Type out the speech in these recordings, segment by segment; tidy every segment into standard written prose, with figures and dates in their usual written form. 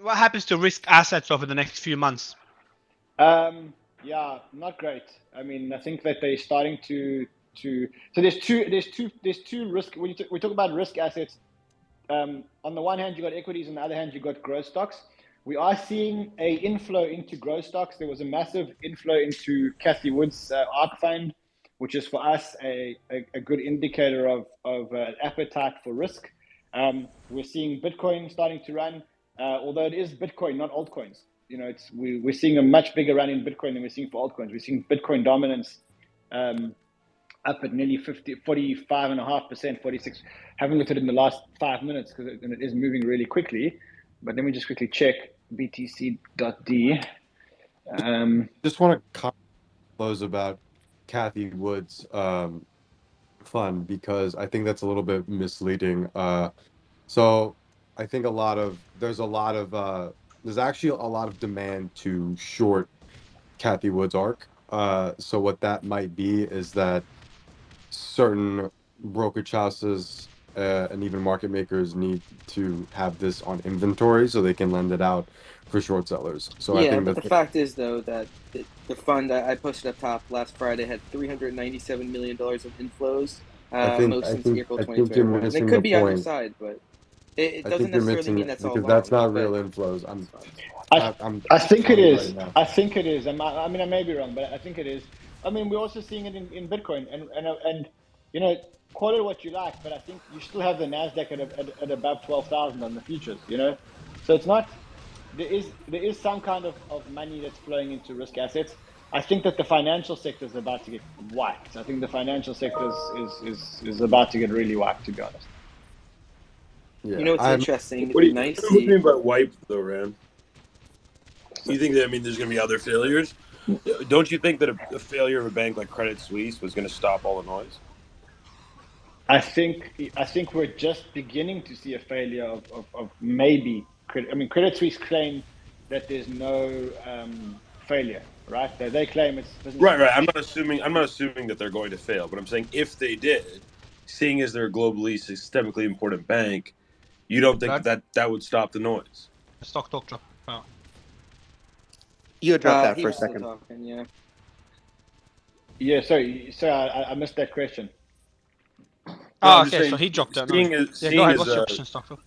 what happens to risk assets over the next few months? Yeah, not great. I mean, I think that they're starting to. So there's two risk when we talk about risk assets. On the one hand, you got equities, on the other hand, you got growth stocks. We are seeing a inflow into growth stocks. There was a massive inflow into Cathie Wood's ARK fund, which is for us a good indicator of appetite for risk. We're seeing Bitcoin starting to run, although it is Bitcoin, not altcoins. We're seeing a much bigger run in Bitcoin than we're seeing for altcoins. We're seeing Bitcoin dominance up at nearly 45.5%, 46. Haven't looked at it in the last 5 minutes because it is moving really quickly. But let me just quickly check BTC.D. Just want to close about Cathie Wood's fund because I think that's a little bit misleading. So I think there's actually a lot of demand to short Cathie Wood's ARK. So what that might be is that certain brokerage houses and even market makers need to have this on inventory so they can lend it out for short sellers. So I think but the fact is, though, that the fund I posted up top last Friday had $397 million of inflows, most since April 2021. And it could be on your side, but it doesn't necessarily mean that's all because wrong. that's not real inflows. I think it is. Right, I think it is. I mean, I may be wrong, but I think it is. I mean, we're also seeing it in Bitcoin, and call it what you like, but I think you still have the Nasdaq at above 12,000 on the futures. So it's not. There is some kind of money that's flowing into risk assets. I think that the financial sector is about to get whacked. I think the financial sector is about to get really whacked, to be honest. Yeah. It's interesting. What do you mean by wiped, though, Ram? You think that there's going to be other failures? Don't you think that a failure of a bank like Credit Suisse was going to stop all the noise? I think we're just beginning to see a failure of maybe. I mean, Credit Suisse claim that there's no failure, right? They claim it's business. Right. I'm not assuming that they're going to fail, but I'm saying if they did, seeing as they're a globally systemically important bank, you don't think that would stop the noise? Stock talk drop. Oh. You dropped that for a second. Yeah, sorry, I missed that question. Okay, so he dropped that. Go ahead, what's your question, Stockfield?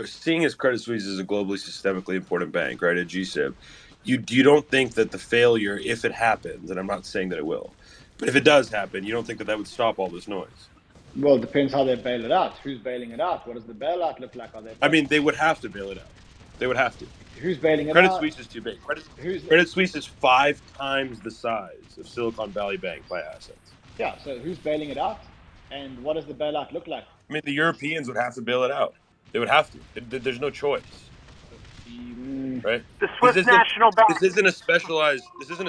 Seeing as Credit Suisse is a globally systemically important bank, right, at GSIB, you don't think that the failure, if it happens, and I'm not saying that it will, but if it does happen, you don't think that would stop all this noise? Well, it depends how they bail it out. Who's bailing it out? What does the bailout look like? They would have to bail it out. They would have to. Who's bailing it Credit out? Credit Suisse is too big. Credit Suisse is 5 times the size of Silicon Valley Bank by assets. Yeah, so who's bailing it out? And what does the bailout look like? I mean, the Europeans would have to bail it out. They would have to. There's no choice, right? The Swiss National Bank. This isn't a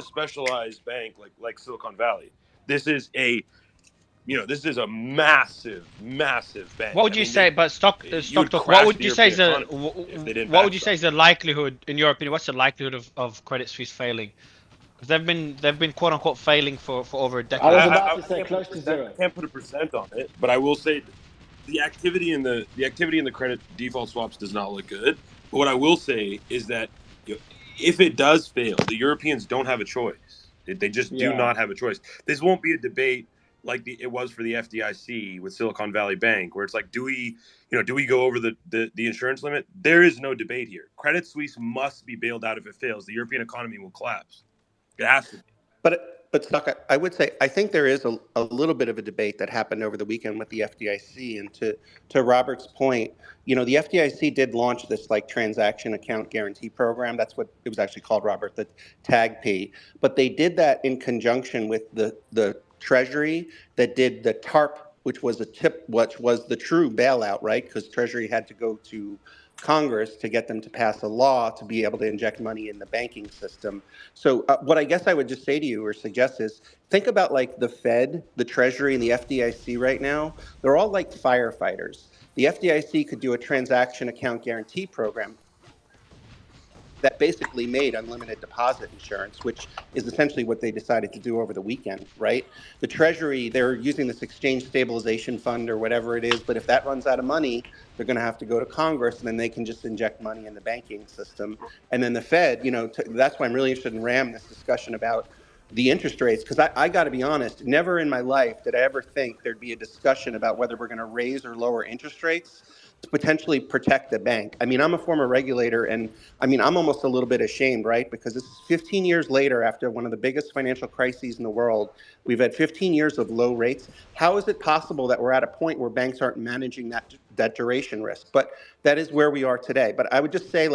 specialized bank like Silicon Valley. This is a massive bank. What would you say? But stock talk. What would you say is the likelihood, in your opinion? What's the likelihood of Credit Suisse failing? Because they've been quote unquote failing for over a decade. I was about to say close to zero. I can't put a percent on it, but I will say the activity in the credit default swaps does not look good. But what I will say is that if it does fail, the Europeans don't have a choice. They just do not have a choice. This won't be a debate like it was for the FDIC with Silicon Valley Bank, where it's like, do we go over the insurance limit? There is no debate here. Credit Suisse must be bailed out if it fails. The European economy will collapse. It has to be. But Stock, I would say I think there is a little bit of a debate that happened over the weekend with the FDIC. And to Robert's point, the FDIC did launch this transaction account guarantee program. That's what it was actually called, Robert, the TAGP. But they did that in conjunction with the Treasury that did the TARP, which was the true bailout, right? Because Treasury had to go to Congress to get them to pass a law to be able to inject money in the banking system. So what I guess I would just say to you or suggest is think about the Fed, the Treasury, and the FDIC right now. They're all like firefighters. The FDIC could do a transaction account guarantee program that basically made unlimited deposit insurance, which is essentially what they decided to do over the weekend, right? The Treasury, they're using this exchange stabilization fund or whatever it is, but if that runs out of money, they're going to have to go to Congress, and then they can just inject money in the banking system. And then the Fed, that's why I'm really interested in Ram, this discussion about the interest rates, because I got to be honest, never in my life did I ever think there'd be a discussion about whether we're going to raise or lower interest rates to potentially protect the bank. I mean, I'm a former regulator, and I mean, I'm almost a little bit ashamed, right? Because this is 15 years later after one of the biggest financial crises in the world. We've had 15 years of low rates. How is it possible that we're at a point where banks aren't managing that duration risk? But that is where we are today. But I would just say,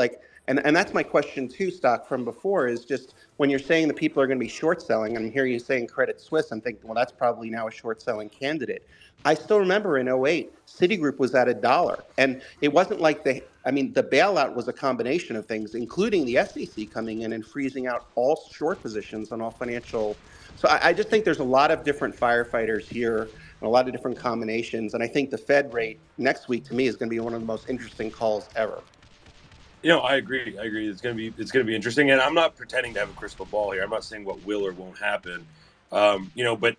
and that's my question too, Stock, from before, is just when you're saying the people are going to be short selling, I'm hearing you saying Credit Suisse, I'm thinking, well, that's probably now a short selling candidate. I still remember in 2008, Citigroup was at $1. And it wasn't like the bailout was a combination of things, including the SEC coming in and freezing out all short positions on all financial. So I just think there's a lot of different firefighters here and a lot of different combinations. And I think the Fed rate next week, to me, is going to be one of the most interesting calls ever. I agree. It's gonna be interesting, and I'm not pretending to have a crystal ball here. I'm not saying what will or won't happen. But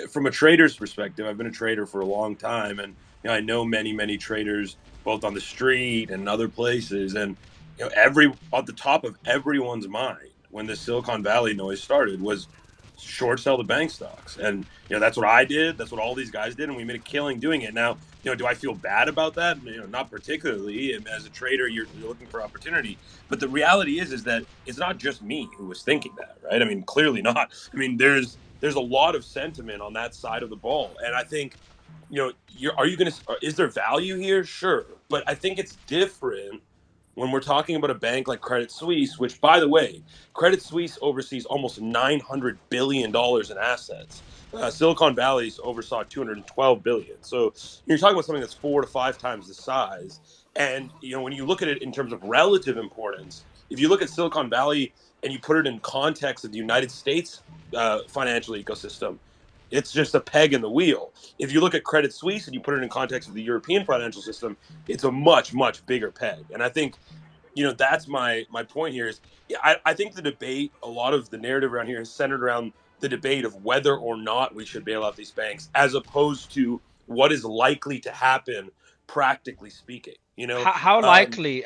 from a trader's perspective, I've been a trader for a long time, and I know many traders both on the street and other places, and at the top of everyone's mind when the Silicon Valley noise started was short sell the bank stocks, and that's what I did. That's what all these guys did, and we made a killing doing it. Now, do I feel bad about that? Not particularly. And as a trader, you're looking for opportunity, but the reality is that it's not just me who was thinking that, right? I mean, clearly not. I mean, there's a lot of sentiment on that side of the ball, and I think, is there value here? Sure, but I think it's different when we're talking about a bank like Credit Suisse, which, by the way, Credit Suisse oversees almost $900 billion in assets. Silicon Valley oversaw $212 billion. So you're talking about something that's 4 to 5 times the size. And when you look at it in terms of relative importance, if you look at Silicon Valley and you put it in context of the United States financial ecosystem, it's just a peg in the wheel. If you look at Credit Suisse and you put it in context of the European financial system, it's a much bigger peg. And I think, that's my point here is, I think the debate, a lot of the narrative around here is centered around the debate of whether or not we should bail out these banks, as opposed to what is likely to happen, practically speaking. How likely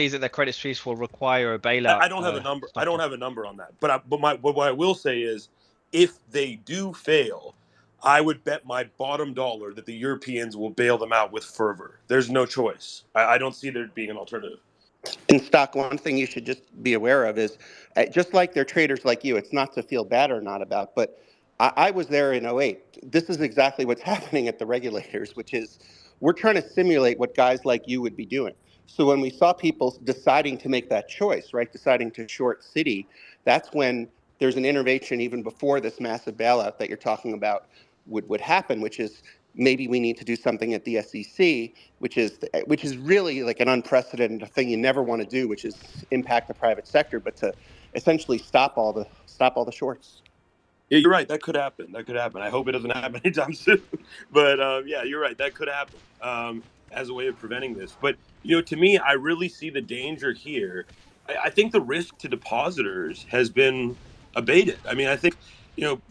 is it that Credit Suisse will require a bailout? I don't have a number. I don't have a number on that. But what I will say is, if they do fail, I would bet my bottom dollar that the Europeans will bail them out with fervor. There's no choice. I don't see there being an alternative. In Stock, one thing you should just be aware of is, just like they're traders like you, it's not to feel bad or not about, but I was there in 2008. This is exactly what's happening at the regulators, which is we're trying to simulate what guys like you would be doing. So when we saw people deciding to make that choice, right, deciding to short Citi, that's when there's an intervention even before this massive bailout that you're talking about would happen, which is maybe we need to do something at the SEC, which is really like an unprecedented thing you never want to do, which is impact the private sector, but to essentially stop all the shorts. Yeah, you're right. That could happen. I hope it doesn't happen anytime soon. But yeah, you're right. That could happen as a way of preventing this. But to me, I really see the danger here. I think the risk to depositors has been abated. I mean, I think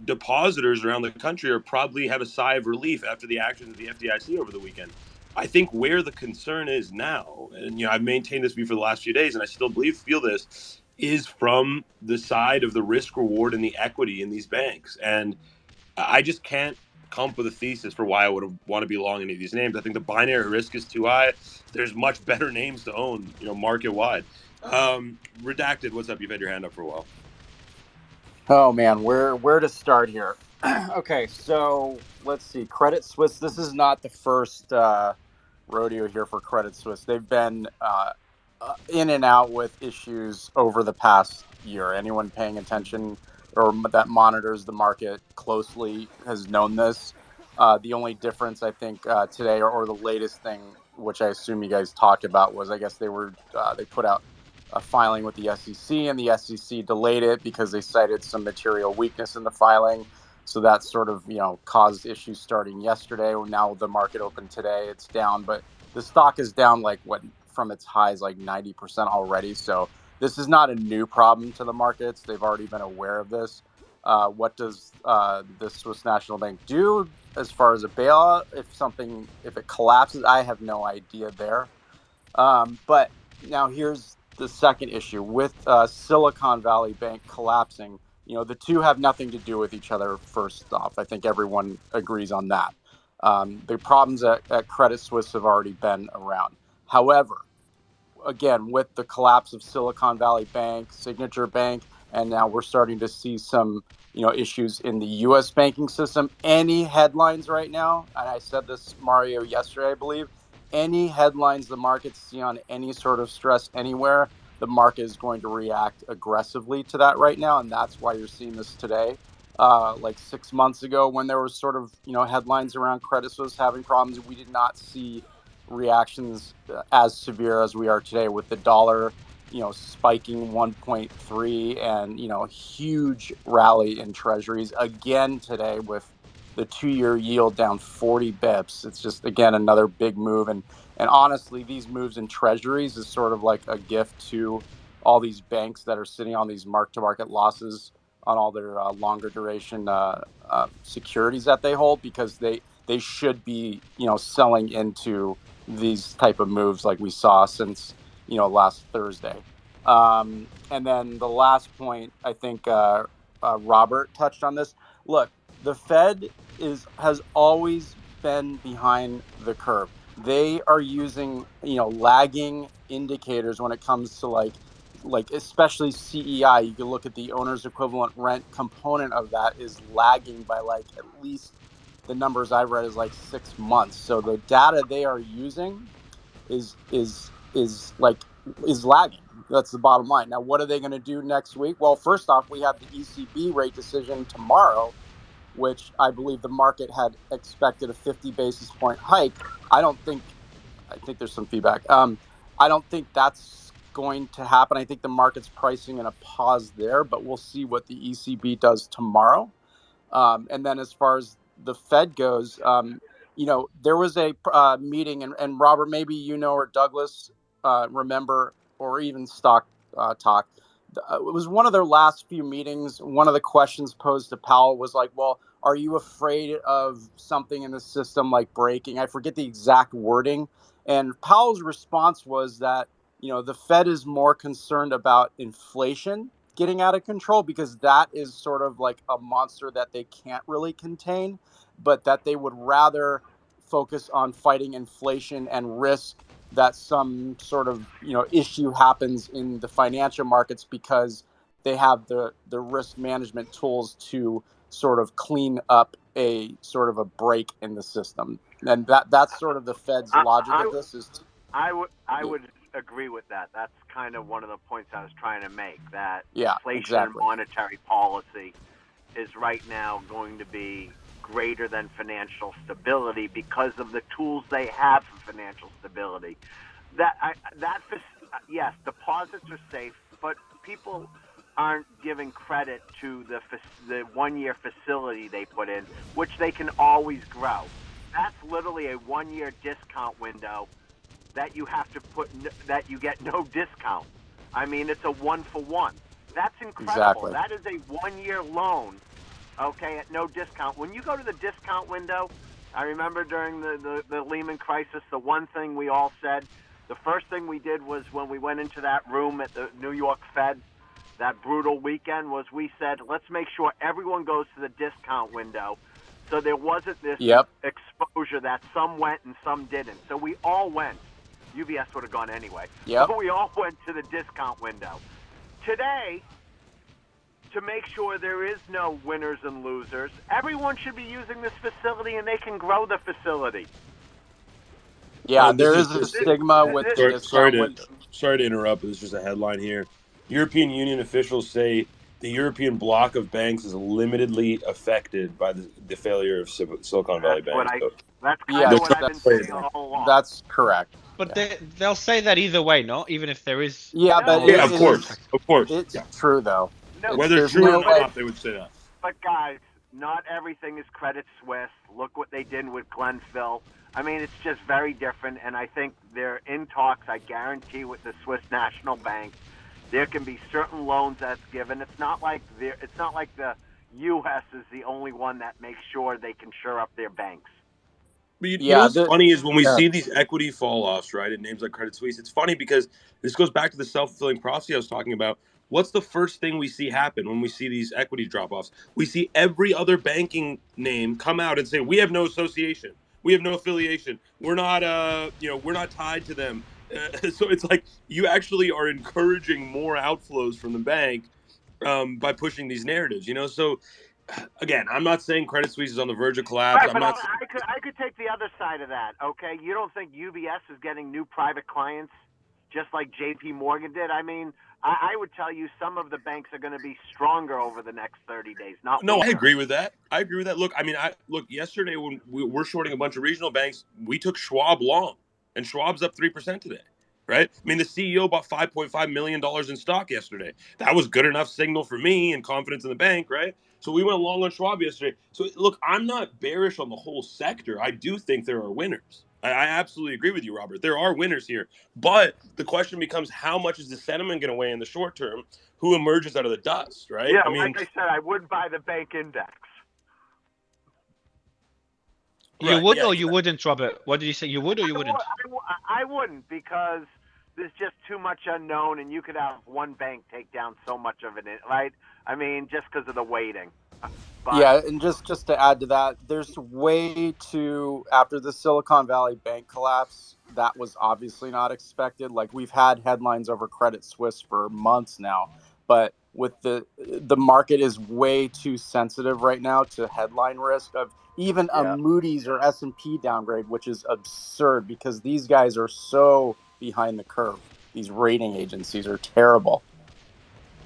depositors around the country are probably have a sigh of relief after the actions of the FDIC over the weekend. I think where the concern is now, and I've maintained this view for the last few days, and I still feel this, is from the side of the risk reward and the equity in these banks. And I just can't come up with a thesis for why I would want to be long any of these names. I think the binary risk is too high. There's much better names to own, market wide. Redacted, what's up? You've had your hand up for a while. Oh man, where to start here? Okay, so let's see. Credit Suisse. This is not the first rodeo here for Credit Suisse. They've been in and out with issues over the past year. Anyone paying attention or that monitors the market closely has known this. The only difference, I think, today or the latest thing, which I assume you guys talked about, was I guess they put out a filing with the SEC, and the SEC delayed it because they cited some material weakness in the filing. So that sort of, caused issues starting yesterday. Now the market opened today, it's down, but the stock is down from its highs, 90% already. So this is not a new problem to the markets. They've already been aware of this. What does the Swiss National Bank do as far as a bailout? If it collapses, I have no idea there. But now here's the second issue with Silicon Valley Bank collapsing. The two have nothing to do with each other. First off, I think everyone agrees on that. The problems at Credit Suisse have already been around. However, again, with the collapse of Silicon Valley Bank, Signature Bank, and now we're starting to see some, issues in the U.S. banking system. Any headlines right now, and I said this, Mario, yesterday, I believe, any headlines the markets see on any sort of stress anywhere, the market is going to react aggressively to that right now, and that's why you're seeing this today. Like 6 months ago, when there was sort of headlines around Credit Suisse having problems, we did not see reactions as severe as we are today, with the dollar spiking 1.3 and huge rally in treasuries again today, with the 2-year yield down 40 bips. It's just, again, another big move. And honestly, these moves in treasuries is sort of like a gift to all these banks that are sitting on these mark-to-market losses on all their longer duration securities that they hold, because they should be selling into these type of moves like we saw since last Thursday. And then the last point, I think Robert touched on this. Look, the Fed has always been behind the curve. They are using lagging indicators when it comes to like especially CEI. You can look at the owner's equivalent rent component of that is lagging by like at least, the numbers I've read, is like 6 months. So the data they are using is lagging. That's the bottom line. Now, what are they going to do next week? Well, first off, we have the ECB rate decision tomorrow, which I believe the market had expected a 50 basis point hike. I think there's some feedback. I don't think that's going to happen. I think the market's pricing in a pause there, but we'll see what the ECB does tomorrow. And then as far as the Fed goes, there was a meeting, and Robert, maybe or Douglas remember, or even Stock Talk. It was one of their last few meetings. One of the questions posed to Powell was like, well, are you afraid of something in the system like breaking? I forget the exact wording. And Powell's response was that, the Fed is more concerned about inflation getting out of control, because that is sort of like a monster that they can't really contain, but that they would rather focus on fighting inflation and risk that some sort of issue happens in the financial markets, because they have the risk management tools to sort of clean up a sort of a break in the system. And that's sort of the Fed's logic of this. I would agree with that. That's kind of one of the points I was trying to make, that inflation exactly. and monetary policy is right now going to be greater than financial stability because of the tools they have for financial stability. Yes, deposits are safe, but people aren't giving credit to the 1-year facility they put in, which they can always grow. That's literally a 1-year discount window that you have to that you get no discount. I mean, it's a 1-for-1. That's incredible. Exactly. That is a 1-year loan, okay, at no discount. When you go to the discount window, I remember during the Lehman crisis, the one thing we all said, the first thing we did was when we went into that room at the New York Fed, that brutal weekend, was we said, let's make sure everyone goes to the discount window. So there wasn't this exposure that some went and some didn't. So we all went. UBS would have gone anyway. Yep. But we all went to the discount window. Today, to make sure there is no winners and losers, everyone should be using this facility, and they can grow the facility. Yeah, there is a stigma with the discount window. Sorry to interrupt, but this is just a headline here. European Union officials say the European bloc of banks is limitedly affected by the failure of Silicon Valley Bank. That's kind of what I've been saying all along. That's correct. But they'll say that either way, no? Even if there is... Yeah, but of course. It's true, though. No, whether it's true or not, they would say that. But guys, not everything is Credit Suisse. Look what they did with Glenfell. I mean, it's just very different, and I think they're in talks, I guarantee, with the Swiss National Bank There can be certain loans that's given. It's not like the U.S. is the only one that makes sure they can shore up their banks. But you know what's funny is when we see these equity fall-offs, right, at names like Credit Suisse, it's funny because this goes back to the self-fulfilling prophecy I was talking about. What's the first thing we see happen when we see these equity drop-offs? We see every other banking name come out and say, we have no association. We have no affiliation. We're not, we're not tied to them. So it's like you actually are encouraging more outflows from the bank by pushing these narratives, So again, I'm not saying Credit Suisse is on the verge of collapse. Right, but I could take the other side of that. Okay, you don't think UBS is getting new private clients just like J.P. Morgan did? I mean, I would tell you some of the banks are going to be stronger over the next 30 days. No, I agree with that. Look, yesterday when we were shorting a bunch of regional banks, we took Schwab long, and Schwab's up 3% today. Right? I mean, the CEO bought $5.5 million in stock yesterday. That was good enough signal for me and confidence in the bank, right? So we went long on Schwab yesterday. So look, I'm not bearish on the whole sector. I do think there are winners. I absolutely agree with you, Robert. There are winners here. But the question becomes, how much is the sentiment going to weigh in the short term? Who emerges out of the dust, right? Yeah, like I said, I would buy the bank index. You would or you wouldn't, Robert? What did you say? You would or you wouldn't? I wouldn't, because there's just too much unknown, and you could have one bank take down so much of it, right? I mean, just because of the weighting. But, yeah, and just to add to that, there's after the Silicon Valley Bank collapse, that was obviously not expected. Like, we've had headlines over Credit Suisse for months now, but with the market is way too sensitive right now to headline risk of even a Moody's or S&P downgrade, which is absurd because these guys are so behind the curve. These rating agencies are terrible.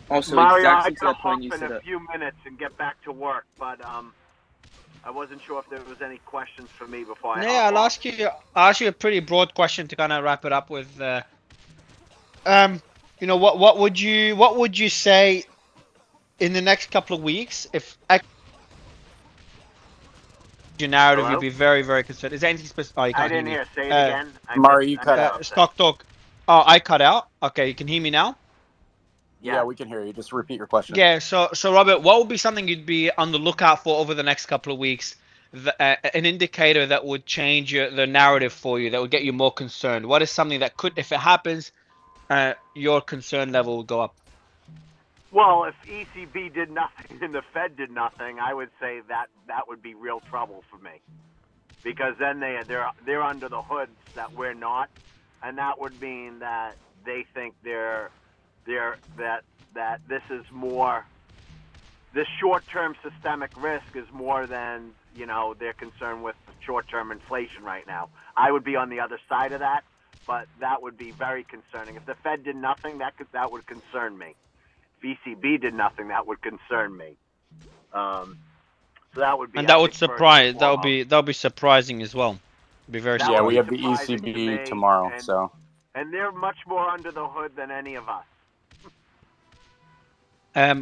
Also, Mario, exactly I gotta hop in a few minutes and get back to work, but I wasn't sure if there was any questions for me before I. Yeah, I'll ask you a pretty broad question to kind of wrap it up with. What would you say in the next couple of weeks if your narrative? Hello? You'd be very, very concerned. Is there anything specific? Oh, you can't I didn't hear me. Say it again. Mario, you cut out. Stock talk. Oh, I cut out. Okay, you can hear me now. Yeah, we can hear you. Just repeat your question. Yeah, so Robert, what would be something you'd be on the lookout for over the next couple of weeks? An indicator that would change the narrative for you, that would get you more concerned. What is something that could, if it happens, your concern level will go up? Well, if ECB did nothing and the Fed did nothing, I would say that would be real trouble for me, because then they're under the hoods that we're not, and that would mean that they think that this is more, this short-term systemic risk is more than they're concerned with short-term inflation right now. I would be on the other side of that, but that would be very concerning. If the Fed did nothing, that would concern me. If ECB did nothing, that would concern me. So that would be. And that would surprise. That'll be surprising as well. It'd be very. Yeah, we have the ECB tomorrow, and they're much more under the hood than any of us.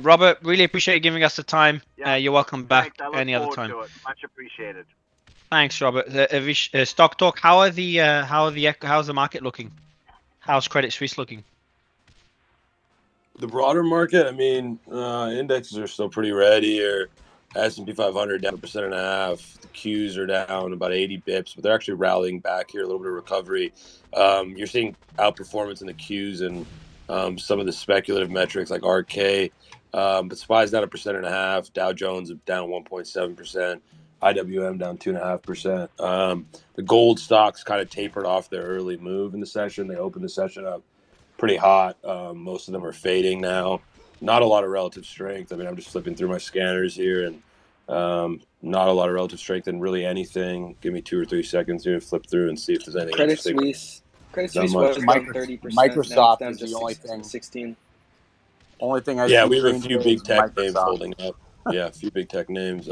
Robert, really appreciate you giving us the time. Yeah. You're welcome back any other time. Much appreciated. Thanks, Robert. Stock Talk. How's the market looking? How's Credit Suisse looking? The broader market, I mean, indexes are still pretty red here. S&P 500 down 1.5%. The Qs are down about 80 bips, but they're actually rallying back here, a little bit of recovery. You're seeing outperformance in the Qs and some of the speculative metrics like RK. But SPY's down 1.5%. Dow Jones down 1.7%. IWM down 2.5%. The gold stocks kind of tapered off their early move in the session. They opened the session up pretty hot. Most of them are fading now. Not a lot of relative strength. I mean, I'm just flipping through my scanners here, and not a lot of relative strength in really anything. Give me 2 or 3 seconds here to flip through and see if there's anything. Credit Suisse was down 30%. Microsoft is the only thing. 16. Only thing I we have a few big tech names holding up. Yeah, a few big tech names.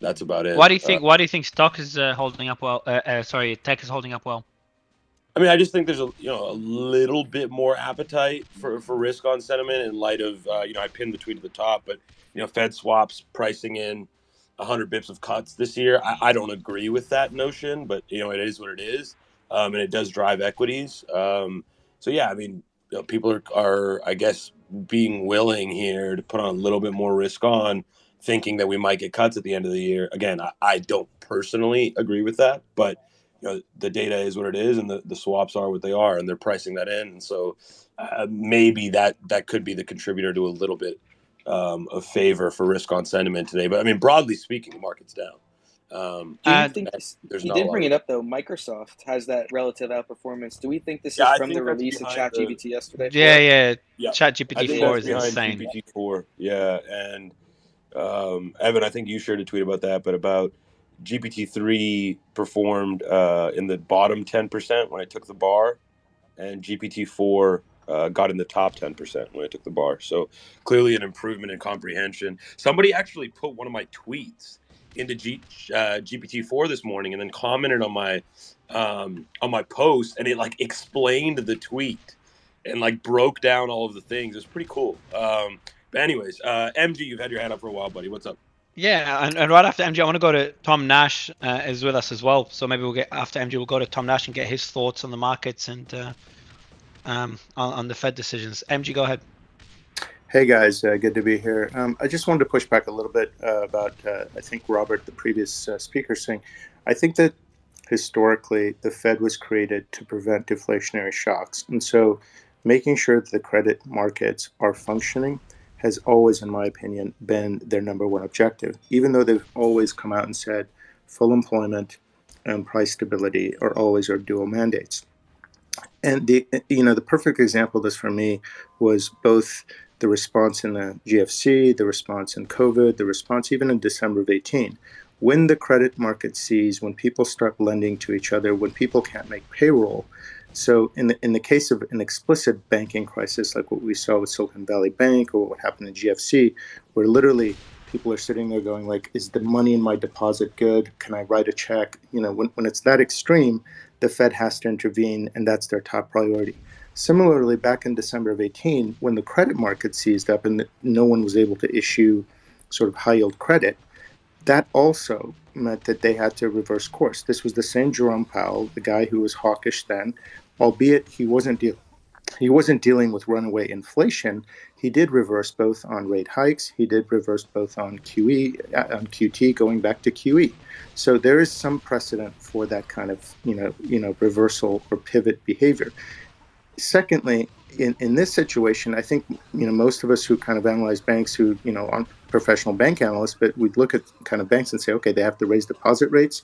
That's about it. Why do you think stock is holding up well? Tech is holding up well. I mean, I just think there's a little bit more appetite for risk on sentiment in light of I pinned the tweet at the top, but Fed swaps pricing in 100 bips of cuts this year. I don't agree with that notion, but it is what it is, and it does drive equities. So yeah, I mean, people are I guess being willing here to put on a little bit more risk on, thinking that we might get cuts at the end of the year. Again, I don't personally agree with that, but the data is what it is, and the swaps are what they are, and they're pricing that in, and so maybe that could be the contributor to a little bit of favor for risk on sentiment today. But I mean, broadly speaking, the market's down. Do you think he did bring it up though? Microsoft has that relative outperformance. Do we think this is from the release of ChatGPT yesterday? Yeah. ChatGPT 4 is insane. GPT-4, yeah, and Evan, I think you shared a tweet about that, but about GPT-3 performed in the bottom 10% when I took the bar, and GPT-4 got in the top 10% when I took the bar. So clearly an improvement in comprehension. Somebody actually put one of my tweets into GPT-4 this morning and then commented on my post, and it like explained the tweet and like broke down all of the things. It was pretty cool. But anyways, MG, you've had your hand up for a while, buddy. What's up? Yeah, and right after MG, I want to go to Tom Nash is with us as well. So maybe we'll get after MG, we'll go to Tom Nash and get his thoughts on the markets and on the Fed decisions. MG, go ahead. Hey guys, good to be here. I just wanted to push back a little bit about, I think Robert, the previous speaker, saying, I think that historically the Fed was created to prevent deflationary shocks. And so making sure that the credit markets are functioning has always, in my opinion, been their number one objective, even though they've always come out and said full employment and price stability are always our dual mandates. And the perfect example of this for me was both the response in the GFC, the response in COVID, the response even in December of 18. When the credit market sees, when people start lending to each other, when people can't make payroll. So in the case of an explicit banking crisis, like what we saw with Silicon Valley Bank or what happened in GFC, where literally people are sitting there going like, is the money in my deposit good? Can I write a check? When it's that extreme, the Fed has to intervene, and that's their top priority. Similarly, back in December of 18, when the credit market seized up and no one was able to issue sort of high-yield credit, that also meant that they had to reverse course. This was the same Jerome Powell, the guy who was hawkish then, albeit he wasn't dealing with runaway inflation. He did reverse both on rate hikes. He did reverse both on QT, going back to QE. So there is some precedent for that kind of reversal or pivot behavior. Secondly, in this situation, I think most of us who kind of analyze banks, who aren't professional bank analysts, but we'd look at kind of banks and say, okay, they have to raise deposit rates.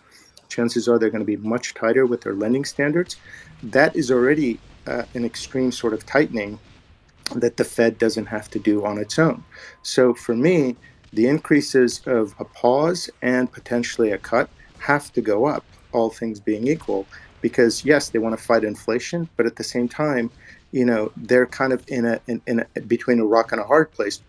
Chances are they're going to be much tighter with their lending standards. That is already an extreme sort of tightening that the Fed doesn't have to do on its own. So for me, the increases of a pause and potentially a cut have to go up, all things being equal. Because yes, they want to fight inflation, but at the same time, they're kind of in a between a rock and a hard place.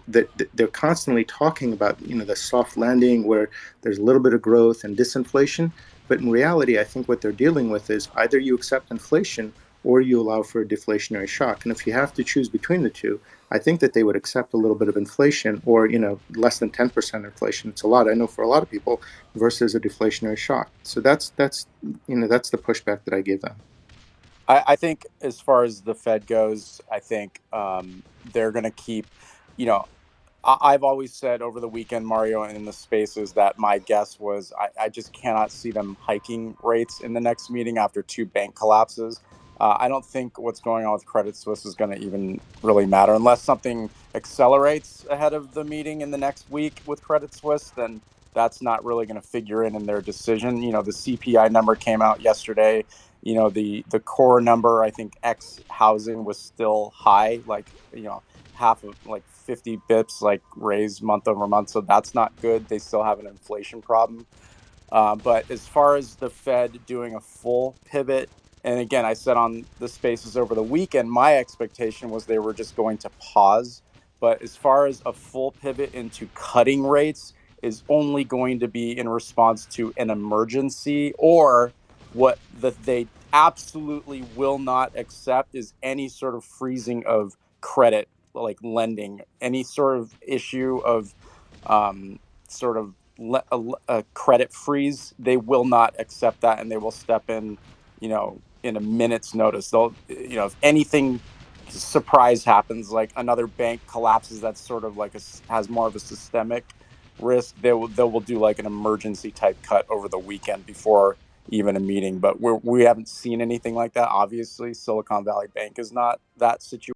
They're constantly talking about the soft landing where there's a little bit of growth and disinflation, but in reality, I think what they're dealing with is either you accept inflation or you allow for a deflationary shock. And if you have to choose between the two, I think that they would accept a little bit of inflation or, less than 10% inflation. It's a lot, I know, for a lot of people, versus a deflationary shock. So that's the pushback that I gave them. I think as far as the Fed goes, I think they're going to keep, I've always said over the weekend, Mario, in the spaces, that my guess was I just cannot see them hiking rates in the next meeting after two bank collapses. I don't think what's going on with Credit Suisse is going to even really matter unless something accelerates ahead of the meeting in the next week with Credit Suisse. Then that's not really going to figure in their decision. The CPI number came out yesterday. The core number, I think ex housing was still high, half of 50 bips raised month over month. So that's not good. They still have an inflation problem. But as far as the Fed doing a full pivot, and again, I said on the spaces over the weekend, my expectation was they were just going to pause. But as far as a full pivot into cutting rates is only going to be in response to an emergency, or what they absolutely will not accept is any sort of freezing of credit, like lending, any sort of issue of a credit freeze. They will not accept that, and they will step in, in a minute's notice. They'll, if anything surprise happens, like another bank collapses, that's sort of like has more of a systemic risk, they will do like an emergency type cut over the weekend before even a meeting. But we haven't seen anything like that. Obviously, Silicon Valley Bank is not that situation.